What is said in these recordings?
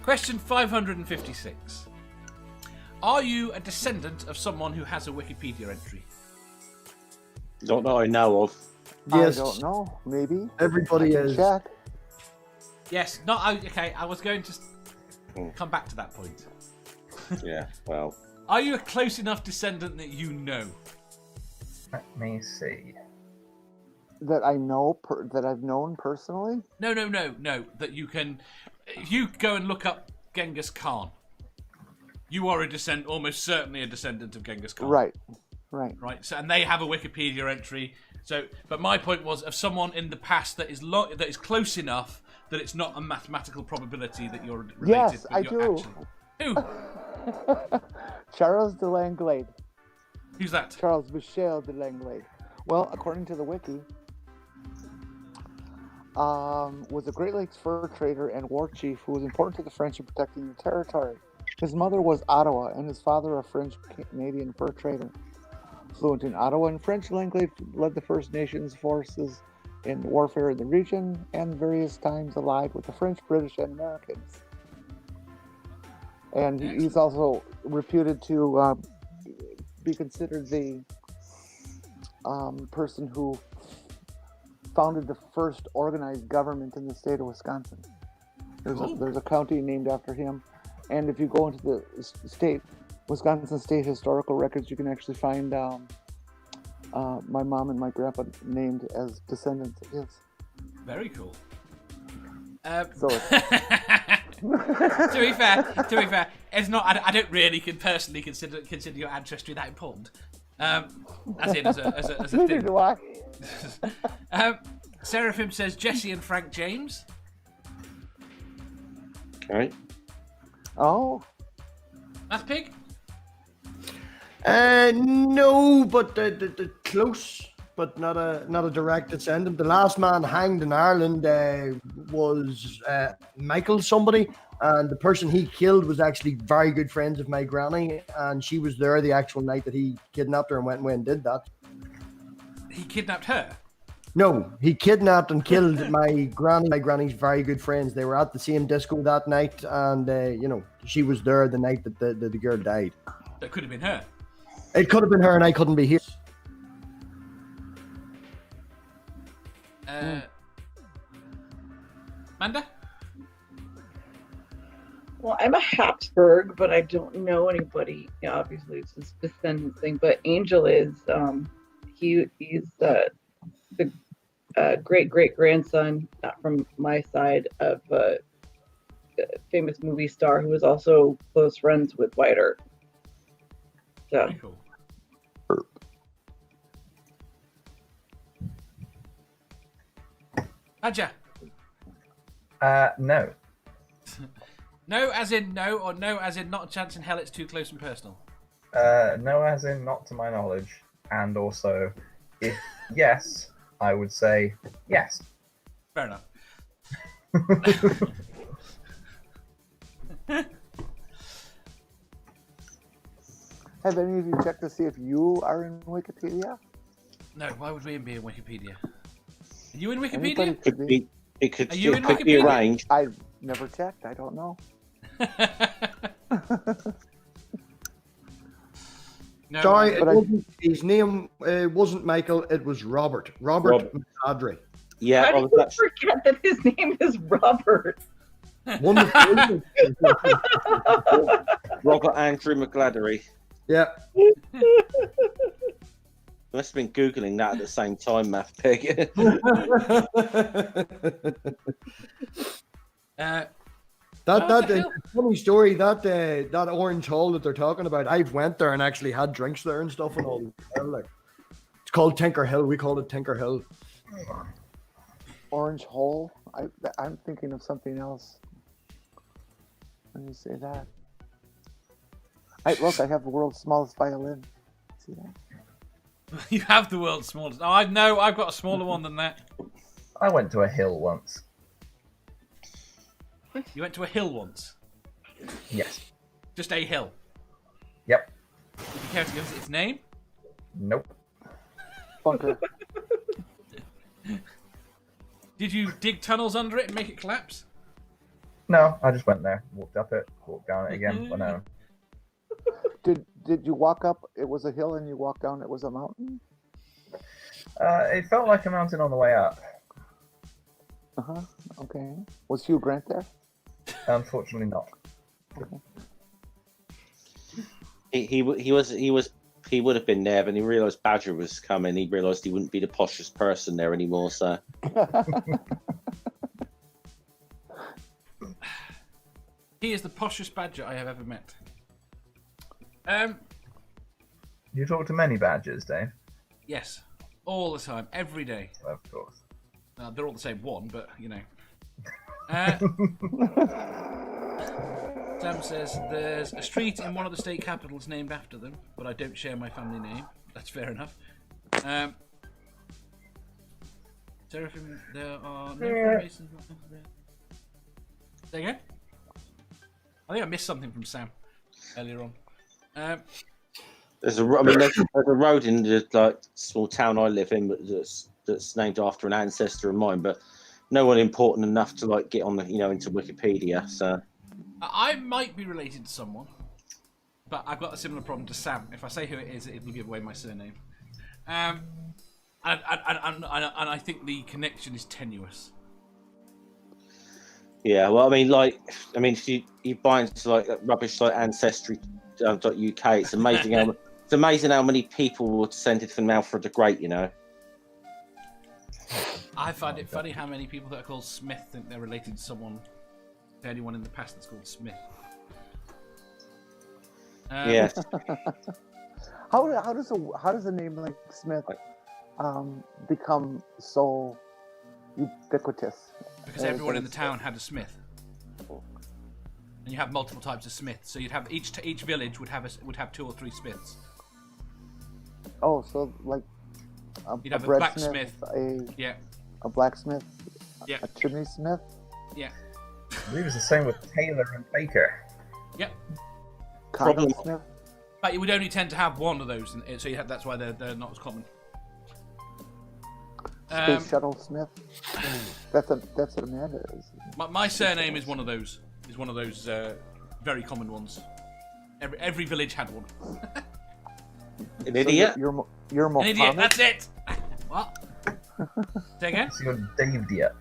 Question 556. Are you a descendant of someone who has a Wikipedia entry? Not that I know of. Yes. I don't know. Maybe. Everybody I can is. check. Yes. Not okay. I was going to come back to that point. Yeah, well. Are you a close enough descendant that you know? Let me see. That I know, that I've known personally? No. That you can... If you go and look up Genghis Khan, you are almost certainly a descendant of Genghis Khan. Right. So, and they have a Wikipedia entry. So, but my point was of someone in the past that is that is close enough that it's not a mathematical probability that you're related. Yes, but I you're do. Actually... Who? Charles de Langlade. Who's that? Charles Michel de Langlade. Well, according to the wiki, was a Great Lakes fur trader and war chief who was important to the French in protecting the territory. His mother was Ottawa, and his father a French-Canadian fur trader. Fluent in Ottawa and French, Langlade led the First Nations forces in warfare in the region, and various times allied with the French, British, and Americans. And he's also reputed to be considered the person who founded the first organized government in the state of Wisconsin. There's a county named after him. And if you go into the Wisconsin State Historical Records, you can actually find my mom and my grandpa named as descendants of his. Very cool. So to be fair, it's not. I don't really personally consider your ancestry that important. As in, as a neither thing. do I. Seraphim says Jesse and Frank James. Okay. Oh. Math Pig? No, but the close, but not a direct descendant. The last man hanged in Ireland was Michael somebody, and the person he killed was actually very good friends of my granny, and she was there the actual night that he kidnapped her and went away and did that. He kidnapped her? No, he kidnapped and killed my granny's very good friends. They were at the same disco that night, and she was there the night that the girl died. That could have been her. It could have been her, and I couldn't be here. Amanda? Well, I'm a Habsburg, but I don't know anybody. Obviously, it's this descendant thing. But Angel is he's the great grandson, not from my side, of a famous movie star who was also close friends with Wyatt Earp. So. Very cool. Adja? No. No as in no, or no as in not a chance in hell, it's too close and personal? No as in not to my knowledge. And also, if yes, I would say yes. Fair enough. Have any of you checked to see if you are in Wikipedia? No, why would we be in Wikipedia? Are you in Wikipedia? Anybody could be. It could Are you in be Wikipedia? arranged. I've never checked. I don't know. No, Sorry, But his name wasn't Michael, it was Robert. Robert McAdry. Yeah, How I do was you actually, forget that his name is Robert? One of the Robert Andrew McGladdery. Yeah. Must have been Googling that at the same time, Math Pig. That funny story, that orange hall that they're talking about, I went there and actually had drinks there and stuff and all. It's called Tinker Hill. We call it Tinker Hill. Orange hole? I'm thinking of something else. Let me say that. Look, I have the world's smallest violin. See that? You have the world's smallest. Oh, I've got a smaller one than that. I went to a hill once. You went to a hill once? Yes. Just a hill? Yep. Did you care to give us its name? Nope. Bunker. Did you dig tunnels under it and make it collapse? No, I just went there, walked up it, walked down it again. Went home. Did you walk up? It was a hill, and you walked down. It was a mountain. It felt like a mountain on the way up. Okay. Was Hugh Grant there? Unfortunately, not. He would have been there, but he realised Badger was coming. He realised he wouldn't be the poshest person there anymore. So He is the poshest badger I have ever met. You talk to many badgers, Dave. Yes, all the time, every day. Of course. They're all the same one, but you know. Sam says there's a street in one of the state capitals named after them, but I don't share my family name. That's fair enough. Seraphim, there are no Freemasons. Say again? I think I missed something from Sam earlier on. there's a road in the small town I live in that's named after an ancestor of mine, but no one important enough to get on the into Wikipedia. So I might be related to someone, but I've got a similar problem to Sam. If I say who it is, it will give away my surname. And I think the connection is tenuous. yeah, well, if you buy into rubbish like Ancestry.uk, it's amazing how many people were descended from Alfred the Great. I find it funny how many people that are called Smith think they're related to anyone in the past that's called Smith. Yes. How does a name like Smith become so ubiquitous? Because everyone in the town had a Smith, and you have multiple types of Smiths. So you'd have each village would have 2 or 3 Smiths. Oh, so You'd have a blacksmith, Yeah. a blacksmith, Yeah. a chimney smith. Yeah. I believe it's the same with Taylor and Baker. Yep. Condom smith. But you would only tend to have one of those, so that's why they're not as common. Space shuttle smith. That's what Amanda is. My surname is one of those. Is one of those very common ones. Every village had one. An idiot. You're An Mohammed. idiot. That's it. What? Say again? So you're Dave Diet.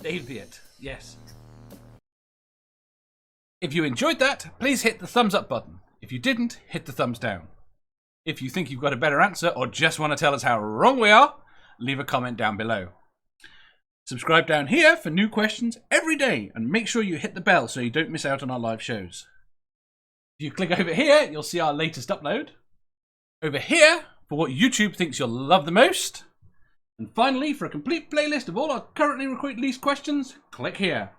Idiot. Yes. If you enjoyed that, please hit the thumbs up button. If you didn't, hit the thumbs down. If you think you've got a better answer or just want to tell us how wrong we are, leave a comment down below. Subscribe down here for new questions every day, and make sure you hit the bell so you don't miss out on our live shows. If you click over here, you'll see our latest upload. Over here, for what YouTube thinks you'll love the most. And finally, for a complete playlist of all our currently released questions, click here.